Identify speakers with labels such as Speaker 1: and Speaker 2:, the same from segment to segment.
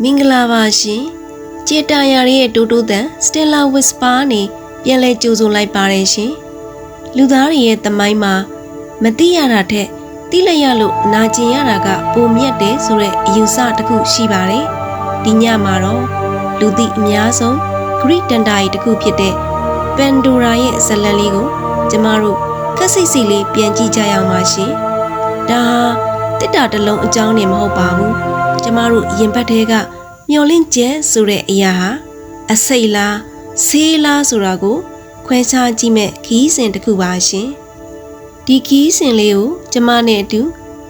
Speaker 1: မင်္ဂလာပါရှင်ကျေတာယာရဲ့တိုးတိုးတန် Stella Whisper နဲ့ပြန်လဲကြိုဆိုလိုက်ပါတယ်ရှင်လူသားတွေရဲ့သမိုင်းမှာမသိရတာထက်သိလိုက်ရလို့နာကျင်ရတာကပိုမြတ်တယ်ဆိုတဲ့အယူဆတစ်ခုရှိပါတယ်ဒီညမှာတော့လူသိအများဆုံး Greek တန်တာကြီးတစ်ခုဖြစ်တဲ့ Pandora ရဲ့ဇာတ်လမ်းလေးကိုကျမတို့ခက်စိတ်စိတ်လေးပြန်ကြည့်ကြရအောင်ပါရှင်ဒါဟာတစ်တာတစ်လုံးအကြောင်းနဲ့မဟုတ်ပါဘူးကျမတို့ရင်ဘတ်ထဲကမျောလင့်ကျဲဆိုတဲ့အရာဟာအစိတ်လားဆေးလားဆိုတာကိုခွဲခြားကြည့်မဲ့ခီးစဉ်တစ်ခုပါရှင်ဒီခီးစဉ်လေးကိုကျမနဲ့အတူ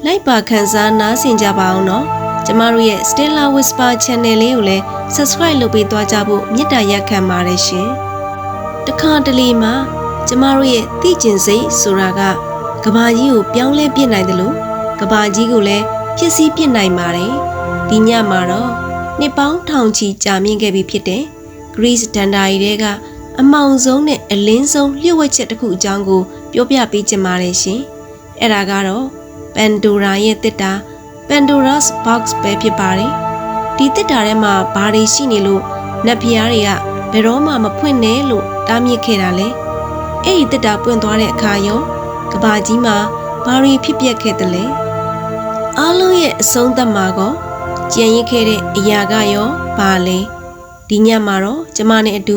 Speaker 1: လိုက်ပါခန်းစားနားဆင်ကြပါအောင်နော်ကျမတို့ရဲ့ Stella Whisper Channel လေးကိုလည်း Subscribe လုပ်ပေးသွားကြဖို့မေတ္တာရပ်ခံပါတယ်ရှင်တခါတလေမှာကျမတို့ရဲ့သိကျင်စိတ်ဆိုတာကကဘာကြီးကိုပြောင်းလဲပြစ်နိုင်တယ်လို့ကဘာကြီးကိုလည်းဖြစ်စည်းပြစ်နိုင်ပါတယ်ဒီညမှာတော့နှစ်ပေါင်းထောင်ချီကြာမြင့်ခဲ့ပြီဖြစ်တဲ့ Greece တန်တာရီတွေကအမောင်ဆုံးနဲ့အလင်းဆုံးလျှို့ဝှက်ချက်တစ်ခုအကြောင်းကိုပြောပြပေးချင်ပါတယ်ရှင်။အဲ့ဒါကတော့ Pandora ရဲ့တစ်တာ Pandora's Box ပဲဖြစ်ပါတယ်။ဒီတစ်တာထဲမှာဘာတွေရှိနေလို့နတ်ဖျားတွေကဘယ်တော့မှမဖွင့်နဲ့လို့တားမြစ်ခဲ့တာလဲ။အဲ့ဒီတစ်တာပွင့်သွားတဲ့အခါရောကဘာကြီးမှာဘာတွေဖြစ်ပျက်ခဲ့တယ်လဲ။အားလုံးရဲ့အဆုံးသတ်မှာကောကြံရစ်ခဲ့တဲ့အရာကရောဘာလဲဒီညမှာတော့ကျမနဲ့အတူ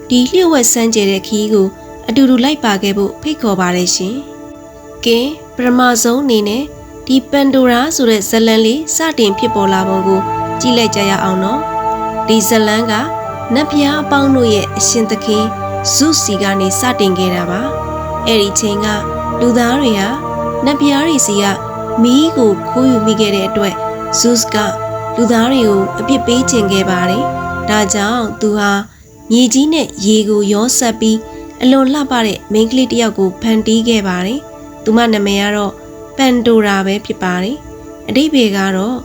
Speaker 1: ဒီလျှို့ဝှက်စမ်းကြဲတဲ့ခီးကိုအတူတူလိုက်ပါခဲ့ဖို့ဖိတ်ခေါ်ပါတယ်ရှင်ကဲပထမဆုံးအနေနဲ့ဒီ Pandora ဆိုတဲ့ဇာတ်လမ်းလေးစတင်ဖြစ်ပေါ်လာပုံကိုကြည့်လိုက်ကြရအောင်နော်ဒီဇာတ်လမ်းကနတ်ဖျားအပေါင်းတို့ရဲ့အရှင်သခင် Zeus စီကနေစတင်ခဲ့တာပါအဲ့ဒီချိန်ကလူသားတွေဟာနတ်ဖျားတွေစီကမီးကိုခိုးယူမိခဲ့တဲ့အတွက် Zeus ကလူသားတွေကိုအပြစ်ပေးခြင်းခဲ့ပါတယ်။ဒါကြောင့်သူဟာမြေကြီးနဲ့ရေကိုရောဆက်ပြီးအလွန်လှပတဲ့မိန်းကလေးတစ်ယောက်ကိုဖန်တီးခဲ့ပါတယ်။သူမနာမည်ကတော့ Pandora ပဲဖြစ်ပါတယ်။အဓိပ္ပာယ်ကတော့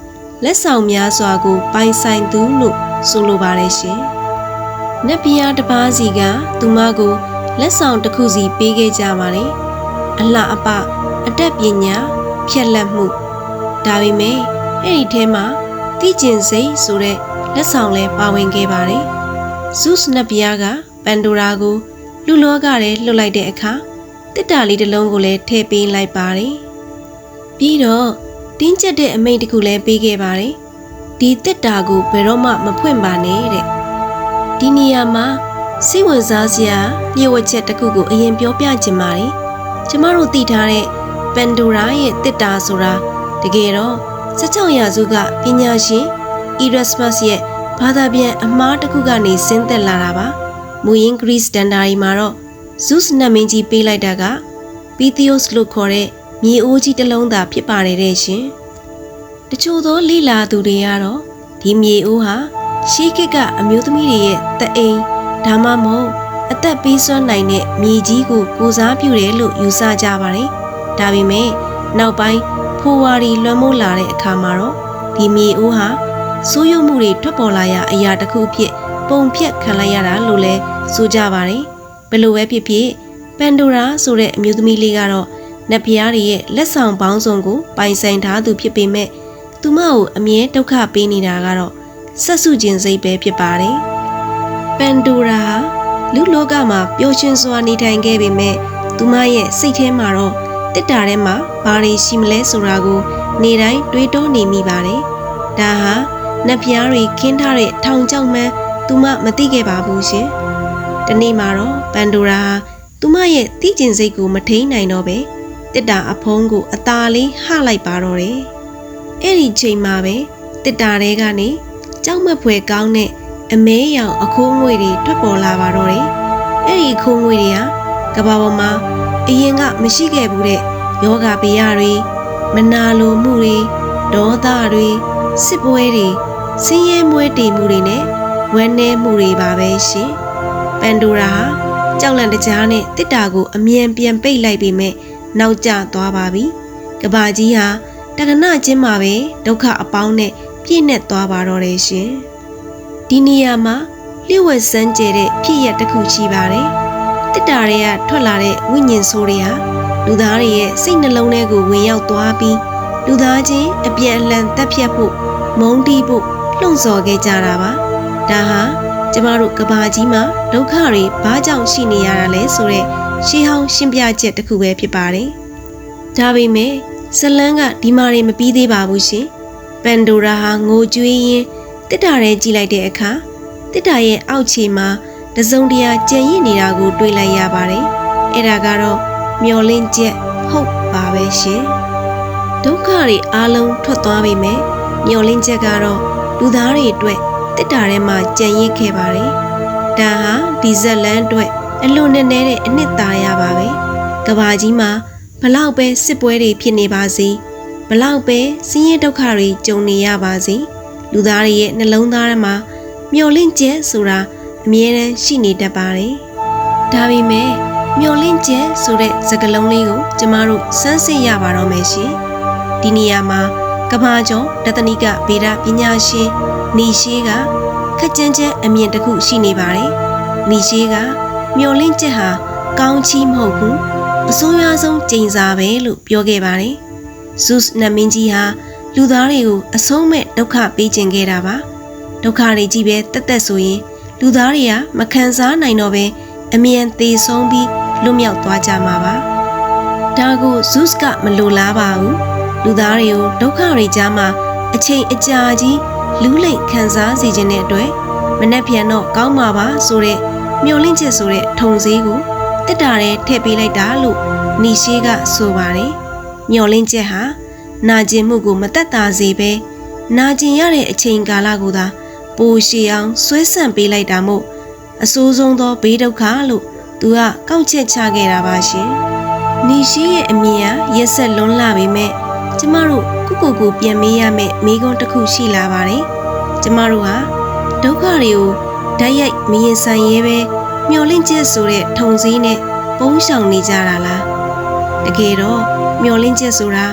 Speaker 1: လက်ဆောင်များစွာကိုပိုင်ဆိုင်သူလို့ဆိုလိုပါတယ်ရှင်။နတ်ဖျားတစ်ပါးစီကသူမကိုလက်ဆောင်တစ်ခုစီပေးခဲ့ကြပါတယ်။အလှအပအတတ်ပညာဖြက်လက်မှုဒါပေမဲ့အဲ့ဒီထဲမှာသိကျင်စိတ်ဆိုတဲ့လက်ဆောင်လဲပါဝင်ခဲ့ပါတယ်။ Zeus နတ်ဘုရားက Pandora ကိုလူလောကထဲလွှတ်လိုက်တဲ့အခါတစ်တာလေးတစ်လုံးကိုလည်းထည့်ပေးလိုက်ပါတယ်။ပြီးတော့တင်းကျပ်တဲ့အမိန့်တစ်ခုလည်းပေးခဲ့ပါတယ်။ဒီတစ်တာကိုဘယ်တော့မှမဖွင့်ပါနဲ့တဲ့။ဒီနေရာမှာစိတ်ဝင်စားစရာလျှို့ဝှက်ချက်တစ်ခုကိုအရင်ပြောပြချင်ပါတယ်။ကျမတို့သိထားတဲ့ Pandora ရဲ့တစ်တာဆိုတာတကယ်တော့16ရာစုကပညာရှင် Erasmus ရဲ့ဘာသာပြန်အမှားတစ်ခုကနေဆင်းသက်လာတာပါမူရင်း Greece တန်တာရီမှာတော့ Zeus နတ်မင်းကြီးပေးလိုက်တာက Pythios လို့ခေါ်တဲ့မြေအိုးကြီးတစ်လုံးသာဖြစ်ပါတယ်တဲ့ရှင်တချို့သောလိလာသူတွေကတော့ဒီမြေအိုးဟာရှေးခေတ်ကအမျိုးသမီးတွေရဲ့တအိမ်ဒါမှမဟုတ်အသက်ပေးစွမ်းနိုင်တဲ့မြေကြီးကိုကိုစားပြုတယ်လို့ယူဆကြပါတယ်ဒါပေမဲ့နောက်ပိုင်းဖိုဝါရီလွှမ်းမိုးလာတဲ့အခါမှာတော့ဒီမြေအိုးဟာဆိုးရွားမှုတွေထွက်ပေါ်လာရအရာတစ်ခုဖြစ်ပုံဖြတ်ခံလိုက်ရတာလို့လဲဆိုကြပါတယ်ဘယ်လိုပဲဖြစ်ဖြစ် Pandora ဆိုတဲ့အမျိုးသမီးလေးကတော့နတ်ဖျားတွေရဲ့လက်ဆောင်ပေါင်းစုံကိုပိုင်ဆိုင်ထားသူဖြစ်ပေမဲ့သူမကိုအမြဲဒုက္ခပေးနေတာကတော့ဆက်စုခြင်းစိတ်ပဲဖြစ်ပါတယ် Pandora ဟာလူလောကမှာပျော်ရွှင်စွာနေထိုင်ခဲ့ပေမဲ့သူမရဲ့စိတ်ထဲမှာတော့တစ်တာထဲမှာဘာတွေရှိမလဲဆိုတာကိုနေတိုင်းတွေးတောနေမိပါတယ်။ဒါဟာနတ်ဖျားတွေခင်းထားတဲ့ထောင်ချောက်မှန်းသူမမသိခဲ့ပါဘူးရှင်။ဒီနေ့မှာတော့ Pandora ဟာသူမရဲ့သိကျင်စိတ်ကိုမထိန်နိုင်တော့ပဲတစ်တာအဖုံးကိုအသာလေးဟလိုက်ပါတော့တယ်။အဲ့ဒီချိန်မှာပဲတစ်တာထဲကနေကြောက်မက်ဖွယ်ကောင်းတဲ့အမဲရောင်အခိုးငွေတွေထွက်ပေါ်လာပါတော့တယ်။အဲ့ဒီအခိုးငွေတွေကကဘာပေါ်မှာအရင်ကမရှိခဲ့ဘူးတဲ့ယောဂဘေးရတွေမနာလိုမှုတွေဒေါသတွေစစ်ပွဲတွေဆင်းရဲမွဲတေမှုတွေနဲ့ဝမ်းနည်းမှုတွေပါပဲရှင်။ Pandora ဟာကြောက်လန့်တကြားနဲ့တစ်တာကိုအမြန်ပြန်ပိတ်လိုက်ပေမဲ့နောက်ကျသွားပါပြီ။ကဘာကြီးဟာတက္ကနချင်းမှာပဲဒုက္ခအပေါင်းနဲ့ပြည့်နှက်သွားပါတော့တယ်ရှင်။ဒီနေရာမှာလျှို့ဝှက်စမ်းကြဲတဲ့ဖြစ်ရပ်တစ်ခုရှိပါတယ်။တစ်တာတွေကထွက်လာတဲ့ဝိညာဉ်ဆိုးတွေဟာလူသားတွေရဲ့စိတ်နှလုံးထဲကိုဝင်ရောက်သွားပြီးလူသားချင်းအပြန်အလှန်တက်ဖြတ်ဖို့မုန်းတီးဖို့ လှုံ့ဆော်ခဲ့ကြတာပါဒါဟာကျမတို့ကဘာကြီးမှာဒုက္ခတွေဘာကြောင့်ရှိနေရတာလဲဆိုတဲ့ရှေးဟောင်းရှင်းပြချက်တစ်ခုပဲဖြစ်ပါတယ်ဒါပေမဲ့ဇလန်းကဒီမှာတွေမပြီးသေးပါဘူးရှင်ပန်ဒိုရာဟာငိုကြွေးရင်းတစ်တာထဲကြည့်လိုက်တဲ့အခါတစ်တာရဲ့အောက်ခြေမှာတစုံတရာကြံရစ်နေတာကိုတွေ့လိုက်ရပါတယ်အဲ့ဒါကတော့မျောလင့်ချက်ဟုတ်ပါပဲရှင်ဒုက္ခတွေအားလုံးထွက်သွားပြီမဲ့မျောလင့်ချက်ကတော့လူသားတွေအတွက်တစ်တာထဲမှာကြံရစ်ခဲ့ပါတယ်ဒါဟာဒီဇက်လန်အတွက်အလွန်နဲ့တဲ့အနှစ်သာရပါပဲကဘာကြီးမှာဘလောက်ပဲစစ်ပွဲတွေဖြစ်နေပါစေဘလောက်ပဲဆင်းရဲဒုက္ခတွေကြုံနေရပါစေလူသားတွေရဲ့နှလုံးသားထဲမှာမျောလင့်ချက်ဆိုတာအမြဲတမ်းရှိနေတတ်ပါတယ်ဒါပေမဲ့မျောလင့်ချက်ဆိုတဲ့စကားလုံးလေးကိုကျမတို့စမ်းစစ်ရပါတော့မယ်ရှင်ဒီနေရာမှာကဘာကျော်ဒသနိကဗေဒပညာရှင်နီရှေးကခက်ကြမ်းကြမ်းအမြင်တစ်ခုရှိနေပါတယ်နီရှေးကမျောလင့်ချက်ဟာကောင်းချီးမဟုတ်ဘူးအဆိုးရွားဆုံးကျိန်စာပဲလို့ပြောခဲ့ပါတယ်ဇုစ်နတ်မင်းကြီးဟာလူသားတွေကိုအဆုံးမဲ့ဒုက္ခပေးခြင်းခဲ့တာပါဒုက္ခတွေကြီးပဲတက်တက်ဆိုရင်လူသားတွေကမခံစားနိုင်တော့ပဲအမြန်သေဆုံးပြီးလွတ်မြောက်သွားကြမှာပါဒါကိုဇုစ်ကမလိုလားပါဘူးလူသားတွေကိုဒုက္ခတွေကြားမှာအချိန်အကြာကြီးလူးလိမ်ခံစားစေခြင်းတဲ့အတွက်မနှက်ပြန်တော့ကောင်းမှာပါဆိုတဲ့မျောလင့်ချက်ဆိုတဲ့ထုံစည်းကိုတစ်တာထဲထည့်ပေးလိုက်တာလို့နီရှေးကဆိုပါတယ်မျောလင့်ချက်ဟာနာကျင်မှုကိုမသက်သာစေပဲနာကျင်ရတဲ့အချိန်ကာလကိုသာပိုရှည်အောင်ဆွဲဆန့်ပေးလိုက်တာမို့အဆိုးဆုံးသောဘေးဒုက္ခလို့သူကကောက်ချက်ချခဲ့တာပါရှင်နီရှေးရဲ့အမြင်ဟာရက်ဆက်လွန်းလာပေမဲ့ကျမတို့ကိုပြန်မေးရမယ့်မိကုန်းတစ်ခုရှိလာပါတယ်ကျမတို့ဟာဒုက္ခတွေကိုဓာတ်ရိုက်မရင်ဆိုင်ရဲပဲမျောလင့်ချက်ဆိုတဲ့ထုံစည်းနဲ့ပုံးရှောင်နေကြတာလားတကယ်တော့မျောလင့်ချက်ဆိုတာ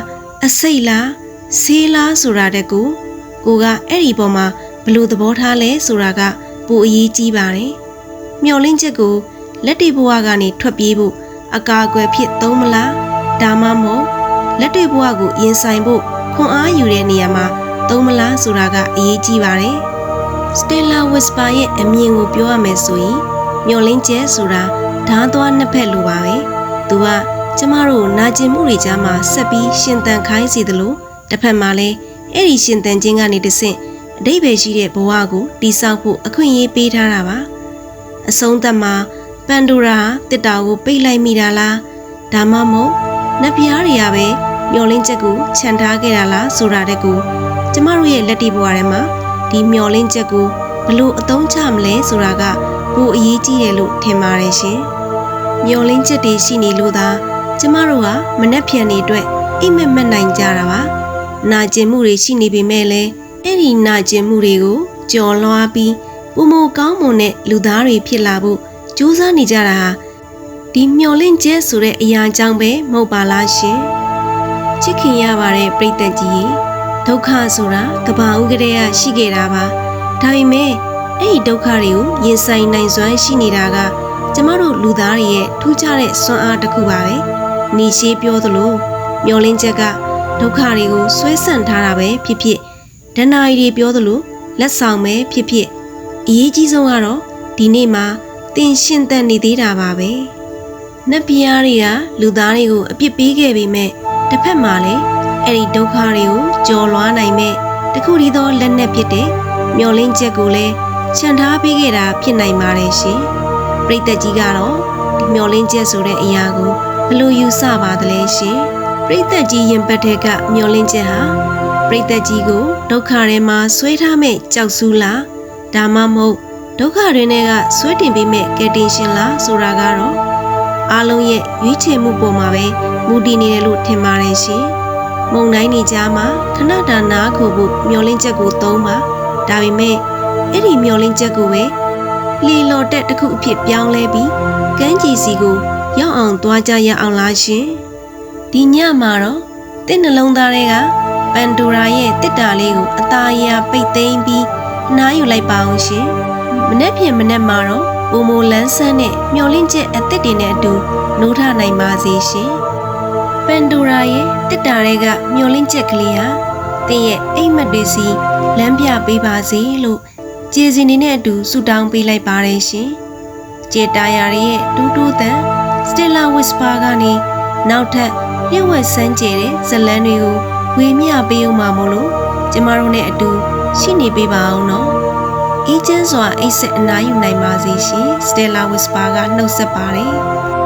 Speaker 1: အစိတ်လားဆေးလားဆိုတာတကူကိုကအဲ့ဒီပေါ်မှာဘလို့သဘောထားလဲဆိုတာကပိုအရေးကြီးပါတယ်မျောလင့်ချက်ကိုလက်တွေဘဝကနေထွက်ပြေးဖို့အကာအကွယ်ဖြစ်သုံးမလားဒါမှမဟုတ်လက်တွေဘဝကိုရင်ဆိုင်ဖို့ခွန်အားယူတဲ့နေရာမှာသုံးမလားဆိုတာကအရေးကြီးပါတယ်စတယ်လာဝစ်ပါရဲ့အမြင်ကိုပြောရမယ်ဆိုရင်မျောလင့်ချက်ဆိုတာဓာတ်သွားနှစ်ဖက်လိုပါပဲသူကကျမတို့နာကျင်မှုတွေကြားမှာဆက်ပြီးရှင်သန်ခိုင်းစေသလိုတစ်ဖက်မှာလည်းအဲ့ဒီရှင်သန်ခြင်းကနေတဆင့်အဓိပ္ပာယ်ရှိတဲ့ဘဝကိုတည်ဆောက်ဖို့အခွင့်အရေးပေးထားတာပါအဆုံးသတ်မှာပန်ဒိုရာတစ်တာကိုပိတ်လိုက်မိတာလားဒါမှမဟုတ်နတ်ဖျားတွေကပဲမျောလင့်ချက်ကိုခြံထားခဲ့တာလားဆိုတာတဲ့ကိုကျမတို့ရဲ့လက်တီဘဝထဲမှာဒီမျောလင့်ချက်ကိုဘလို့အသုံးချမလဲဆိုတာကပိုအရေးကြီးတယ်လို့ထင်ပါတယ်ရှင်မျောလင့်ချက်တွေရှိနေလို့သာကျမတို့ဟာမနှက်ဖြန်နေအတွက်အိမ်မက်မက်နိုင်ကြတာပါနာကျင်မှုတွေရှိနေပေမဲ့လည်းအဲ့ဒီနာကျင်မှုတွေကိုကြော်လွှားပြီးပုံမကောင်းမွန်တဲ့လူသားတွေဖြစ်လာဖို့ကြိုးစားနေကြတာဟာဒီမျောလင့်ချက်ဆိုတဲ့အရာကြောင့်ပဲမဟုတ်ပါလားရှင်ချစ်ခင်ရပါတယ်ပရိသတ်ကြီးဒုက္ခဆိုတာကဘာဦးကလေးကရှိခဲ့တာပါဒါပေမဲ့အဲ့ဒီဒုက္ခတွေကိုရင်ဆိုင်နိုင်စွမ်းရှိနေတာကကျမတို့လူသားတွေရဲ့ထူးခြားတဲ့စွမ်းအားတစ်ခုပါပဲနီရှေးပြောသလိုမျောလင့်ချက်ကဒုက္ခတွေကိုဆွဲဆန့်ထားတာပဲဖြစ်ဖြစ်ဒဏ္ဍာရီတွေပြောသလိုလက်ဆောင်ပဲဖြစ်ဖြစ်အရေးကြီးဆုံးကတော့ဒီနေ့မှာသင်ရှင်သန်နေသေးတာပါပဲနတ်ပြည်သားတွေကလူသားတွေကိုအပြစ်ပေးခဲ့ပေမဲ့တစ်ဖက်မှာလည်းအဲ့ဒီဒုက္ခတွေကိုကြော်လွှားနိုင်မဲ့တခုတည်းသောလက်နက်ဖြစ်တဲ့မျောလင့်ချက်ကိုလည်းခြံထားပေးခဲ့တာဖြစ်နိုင်ပါတယ်ရှင်ပရိသတ်ကြီးကတော့ဒီမျောလင့်ချက်ဆိုတဲ့အရာကိုဘယ်လိုယူဆပါသလဲရှင်ပရိသတ်ကြီးရင်ပတ်တဲ့ကမျောလင့်ချက်ဟာပရိသတ်ကြီးကိုဒုက္ခထဲမှာဆွဲထားမဲ့ကြောက်ဆူးလားဒါမှမဟုတ်ဒုက္ခတွေနဲ့ကဆွဲတင်ပေးမဲ့ကယ်တင်ရှင်လားဆိုတာကတော့အားလုံးရဲ့ရွေးချယ်မှုပေါ်မှာပဲမူတည်နေတယ်လို့ထင်ပါတယ်ရှင်မုံတိုင်းနေကြမှာခဏတာနားခိုဖို့မျောလင့်ချက်ကိုသုံးပါဒါပေမဲ့အဲ့ဒီမျောလင့်ချက်ကိုပဲလေလော်တက်တစ်ခုအဖြစ်ပြောင်းလဲပြီးကမ်းခြေစီကိုရောက်အောင်သွားကြရအောင်လားရှင်ဒီညမှာတော့တင့်နှလုံးသားတွေကပန်ဒိုရာရဲ့တစ်တာလေးကိုအသားရပိတ်သိမ်းပြီးနားယူလိုက်ပါအောင်ရှင်မနေ့ဖြန်မနေ့မှာတော့ပုံမလန်းဆန်းနဲ့မျောလင့်ချက်အသစ်တွေနဲ့အတူနိုးထနိုင်ပါစေရှင်ပန်ဒိုရာရဲ့တစ်တာတွေကမျောလင့်ချက်ကလေးဟာသ တင်းရဲ့အိမ်မက်တွေစီလမ်းပြပေးပါစေလို့ကျေးဇူးနေနဲ့အတူဆုတောင်းပေးလိုက်ပါတယ်ရှင်။ကြေတာယာရဲ့တူတူတန် Stella Whisper ကနေနောက်ထပ်လျှို့ဝှက်စမ်းကြဲတဲ့ဇလန်းတွေကိုဝေမျှပေးအောင်ပါမို့လို့ကျမတို့နဲ့အတူရှိနေပေးပါအောင်နော်။အေးချမ်းစွာအိတ်ဆက်အနားယူနိုင်ပါစေရှင်။ Stella Whisper ကနှုတ်ဆက်ပါတယ်။